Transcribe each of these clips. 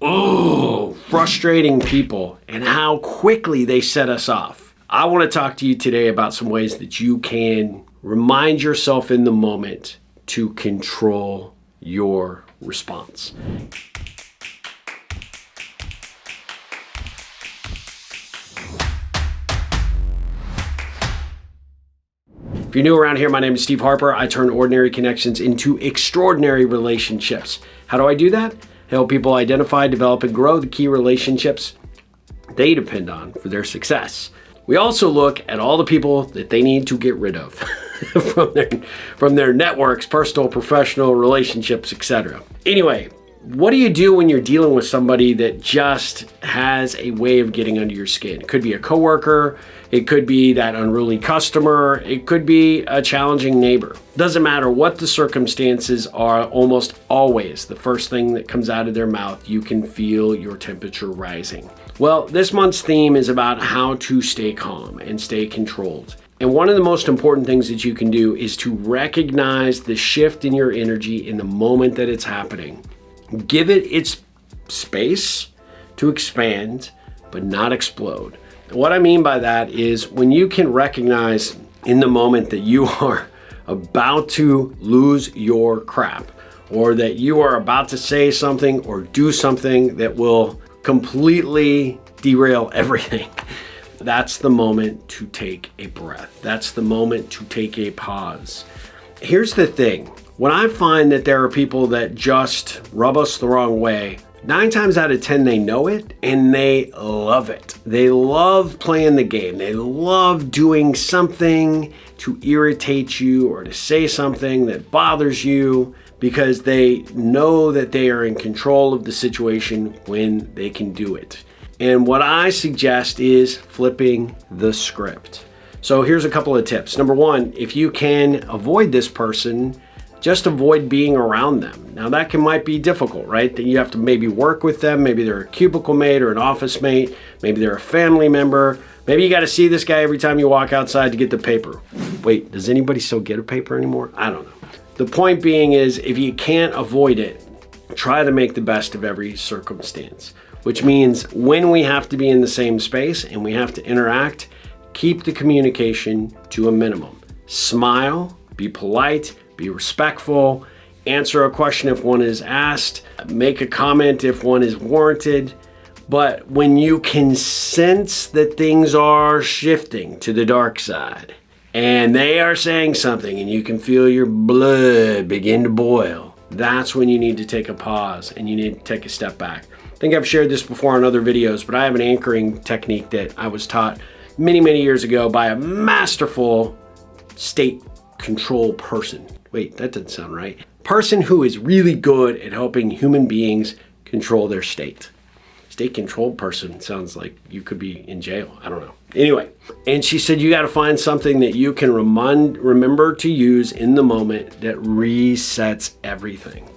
frustrating people and how quickly they set us off. I want to talk to you today about some ways that you can remind yourself in the moment to control your response. If you're new around here, my name is Steve Harper. I turn ordinary connections into extraordinary relationships. How do I do that? I help people identify, develop, and grow the key relationships they depend on for their success. We also look at all the people that they need to get rid of from their networks, personal, professional, relationships, etc. Anyway, what do you do when you're dealing with somebody that just has a way of getting under your skin? It could be a coworker, it could be that unruly customer, it could be a challenging neighbor. Doesn't matter what the circumstances are, almost always the first thing that comes out of their mouth, you can feel your temperature rising. Well, this month's theme is about how to stay calm and stay controlled. And one of the most important things that you can do is to recognize the shift in your energy in the moment that it's happening. Give it its space to expand, but not explode. What I mean by that is when you can recognize in the moment that you are about to lose your crap, or that you are about to say something or do something that will completely derail everything. That's the moment to take a breath. That's the moment to take a pause. Here's the thing. When I find that there are people that just rub us the wrong way, 9 times out of 10 they know it and they love it. They love playing the game. They love doing something to irritate you or to say something that bothers you because they know that they are in control of the situation when they can do it. And what I suggest is flipping the script. So here's a couple of tips. Number 1, if you can avoid this person, just avoid being around them. Now that might be difficult, right? That you have to maybe work with them. Maybe they're a cubicle mate or an office mate. Maybe they're a family member. Maybe you got to see this guy every time you walk outside to get the paper. Wait, does anybody still get a paper anymore? I don't know. The point being is if you can't avoid it, try to make the best of every circumstance, which means when we have to be in the same space and we have to interact, keep the communication to a minimum. Smile, be polite, be respectful, answer a question if one is asked, make a comment if one is warranted. But when you can sense that things are shifting to the dark side and they are saying something and you can feel your blood begin to boil, that's when you need to take a pause and you need to take a step back. I think I've shared this before in other videos, but I have an anchoring technique that I was taught many, many years ago by a masterful state control person. Wait, that doesn't sound right. Person who is really good at helping human beings control their state. State control person sounds like you could be in jail. I don't know. Anyway, and she said you got to find something that you can remember to use in the moment that resets everything.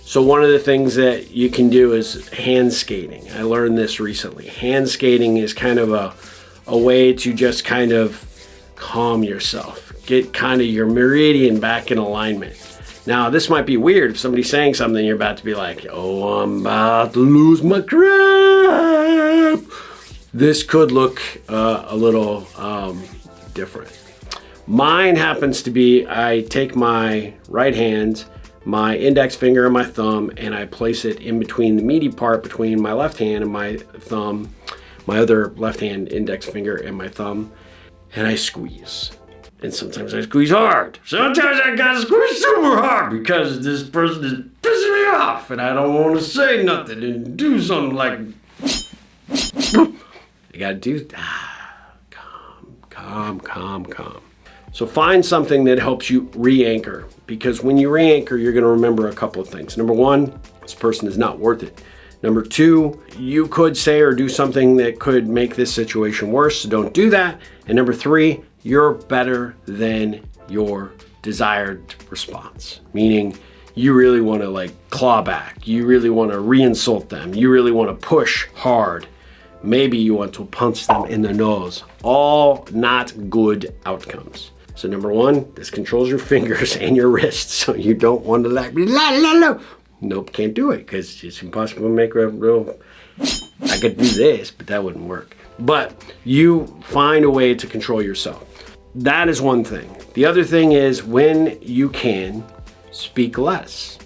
So one of the things that you can do is hand skating. I learned this recently. Hand skating is kind of a way to just kind of calm yourself. Get kind of your meridian back in alignment. Now, this might be weird if somebody's saying something, you're about to be like, oh, I'm about to lose my crap. This could look a little different. Mine happens to be, I take my right hand, my index finger and my thumb, and I place it in between the meaty part between my left hand and my thumb, my other left hand index finger and my thumb, and I squeeze. And sometimes I squeeze hard. Sometimes I gotta squeeze super hard because this person is pissing me off and I don't want to say nothing and do something like, I gotta do calm. So find something that helps you re-anchor, because when you re-anchor, you're gonna remember a couple of things. Number 1, this person is not worth it. Number 2, you could say or do something that could make this situation worse, so don't do that. And number 3, you're better than your desired response, meaning you really want to like claw back. You really want to re-insult them. You really want to push hard. Maybe you want to punch them in the nose. All not good outcomes. So number 1, this controls your fingers and your wrists, so you don't want to like Nope, can't do it because it's impossible to make a real, I could do this, but that wouldn't work. But you find a way to control yourself. That is one thing. The other thing is when you can, speak less.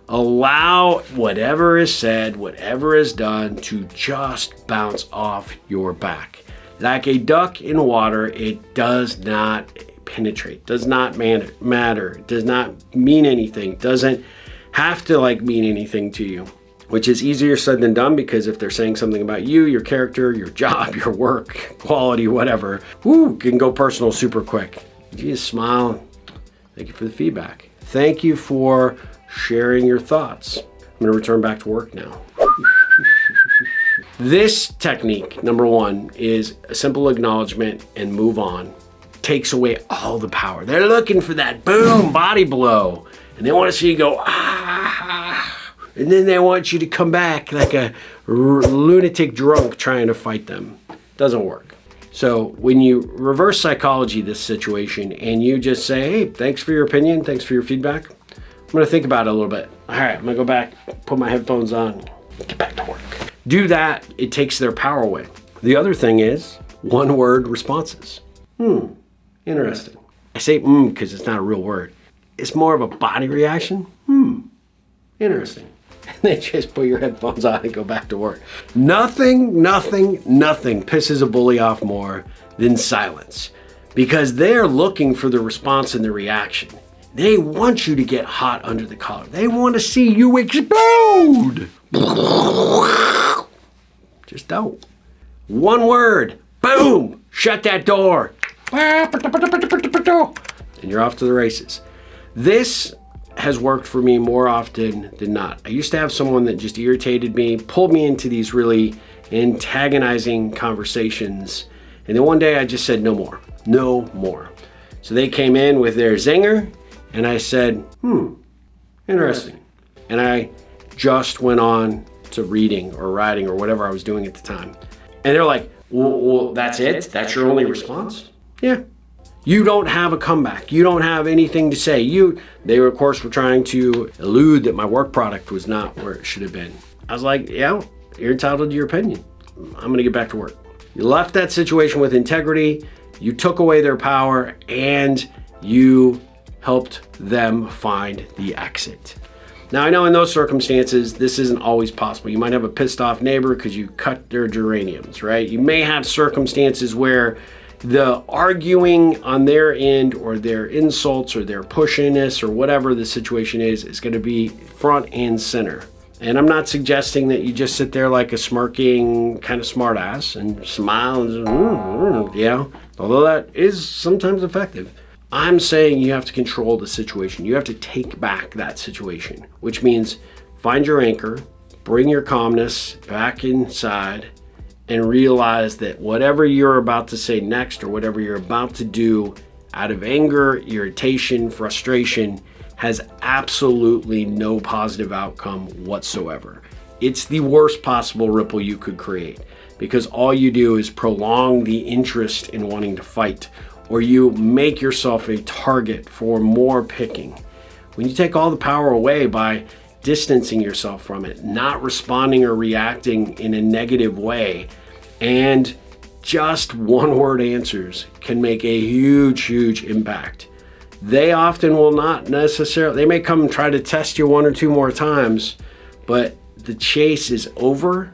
Allow whatever is said, whatever is done to just bounce off your back. Like a duck in water, it does not penetrate, does not matter, does not mean anything, doesn't have to mean anything to you, which is easier said than done because if they're saying something about you, your character, your job, your work, quality, whatever, can go personal super quick. You just smile. Thank you for the feedback. Thank you for sharing your thoughts. I'm going to return back to work now. This technique, number one, is a simple acknowledgement and move on. Takes away all the power. They're looking for that boom body blow. And they want to see you go, ah. And then they want you to come back like a lunatic drunk trying to fight them. Doesn't work. So when you reverse psychology this situation and you just say, hey, thanks for your opinion. Thanks for your feedback. I'm going to think about it a little bit. All right, I'm going to go back, put my headphones on, get back to work. Do that, it takes their power away. The other thing is one-word responses. Interesting. I say because it's not a real word. It's more of a body reaction. Interesting. And then just put your headphones on and go back to work. Nothing pisses a bully off more than silence because they're looking for the response and the reaction. They want you to get hot under the collar. They want to see you explode. Just don't. One word, boom, shut that door. And you're off to the races. This has worked for me more often than not. I used to have someone that just irritated me, pulled me into these really antagonizing conversations. And then one day I just said, no more. So they came in with their zinger and I said, interesting. And I just went on to reading or writing or whatever I was doing at the time. And they're like, well, that's it? That's your only response? Yeah. You don't have a comeback. You don't have anything to say. They were, of course, were trying to elude that my work product was not where it should have been. I was like, yeah, you're entitled to your opinion. I'm going to get back to work. You left that situation with integrity. You took away their power and you helped them find the exit. Now, I know in those circumstances, this isn't always possible. You might have a pissed off neighbor because you cut their geraniums, right? You may have circumstances where the arguing on their end or their insults or their pushiness or whatever the situation is going to be front and center. And I'm not suggesting that you just sit there like a smirking kind of smart ass and smile and, although that is sometimes effective. I'm saying you have to control the situation. You have to take back that situation, which means find your anchor, bring your calmness back inside, and realize that whatever you're about to say next or whatever you're about to do out of anger, irritation, frustration has absolutely no positive outcome whatsoever. It's the worst possible ripple you could create because all you do is prolong the interest in wanting to fight, or you make yourself a target for more picking. When you take all the power away by distancing yourself from it, not responding or reacting in a negative way, and just one-word answers can make a huge impact. They often will not necessarily, they may come and try to test you one or two more times, but the chase is over,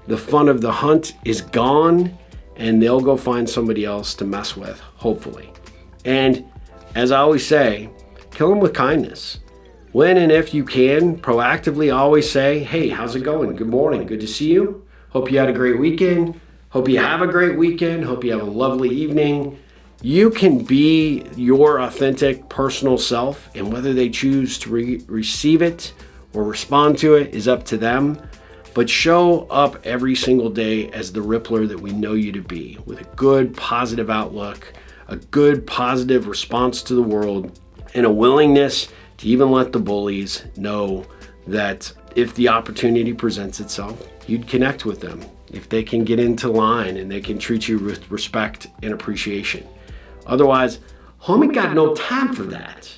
the fun of the hunt is gone, and they'll go find somebody else to mess with, hopefully. And as I always say, kill them with kindness. When and if you can, proactively always say, hey, how's it going? Good morning, good to see you. Hope you had a great weekend. Hope you have a great weekend. Hope you have a lovely evening. You can be your authentic personal self, and whether they choose to receive it or respond to it is up to them. But show up every single day as the Rippler that we know you to be, with a good positive outlook, a good positive response to the world, and a willingness to even let the bullies know that if the opportunity presents itself, you'd connect with them. If they can get into line and they can treat you with respect and appreciation. Otherwise, homie got no time for that.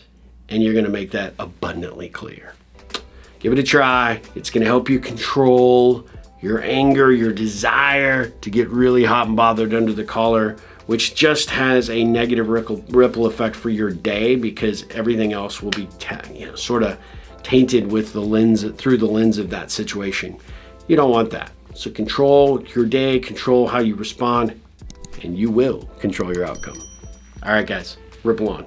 And you're gonna make that abundantly clear. Give it a try. It's gonna help you control your anger, your desire to get really hot and bothered under the collar, which just has a negative ripple effect for your day, because everything else will be sort of tainted with the lens, through the lens of that situation. You don't want that. So control your day, control how you respond, and you will control your outcome. All right, guys, ripple on.